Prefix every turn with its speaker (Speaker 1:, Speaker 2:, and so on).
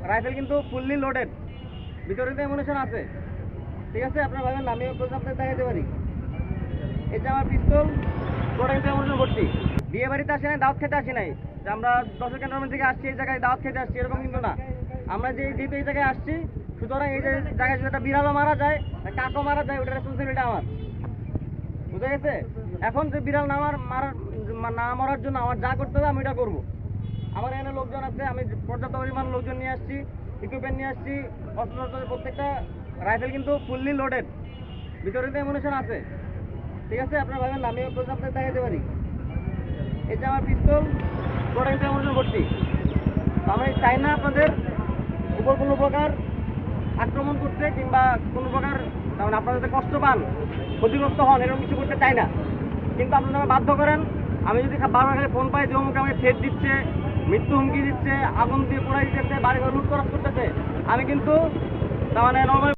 Speaker 1: Rifle কিন্তু fully loaded, ভিতরে তো অ্যামুনিশন আছে। ঠিক আছে, আপনারা ভাবেন না আমি আপনাদের দেখাতে পারি। এই যে আমার পিস্তল, পুরোটা কিন্তু অ্যামুনিশন ভর্তি। বিয়ে বাড়িতে আসি নাই, দাওয়াত খেতে আসি নাই যে আমরা 10 ক্যান্টনমেন্ট থেকে আসছি এই জায়গায় দাওয়াত খেতে আসছি, এরকম কিন্তু না। আমরা যেহেতু এই জায়গায় আসছি, সুতরাং এই যে জায়গায় যদি একটা বিড়ালও মারা যায়, কাকও মারা যায়, ওটা রেসপন্সিবিলিটি আমার। বুঝা গেছে? এখন যে বিড়াল না মরার জন্য আমার যা করতে হবে আমি এটা করবো। আমার এখানে লোকজন আছে, আমি পর্যাপ্ত পরিমাণ লোকজন নিয়ে আসছি, ইকুইপমেন্ট নিয়ে আসছি, অস্ত্র। প্রত্যেকটা রাইফেল কিন্তু ফুললি লোডেড, ভিতরে তো অ্যামুনিশন আছে। ঠিক আছে, আপনারা ভাবেন না আমি আপনাদের দেখাতে পারি। এই যে আমার পিস্তল, পুরোটা কিন্তু অ্যামুনিশন ভর্তি। তো আমি চাই না আপনাদের উপর কোনো প্রকার আক্রমণ করতে কিংবা কোনো প্রকার মানে আপনারা যাতে কষ্ট পান, ক্ষতিগ্রস্ত হন, এরকম কিছু করতে চাই না। কিন্তু আপনারা আমাকে বাধ্য করেন। আমি যদি বারবার খালি ফোন পাই যে অমুকে আমাকে থ্রেট দিচ্ছে, মৃত্যু হুমকি দিচ্ছে, আগুন দিয়ে পোড়াই দিতেছে, বাড়িঘর লুট তরাজ করতেছে, আমি কিন্তু তার মানে নর্মাল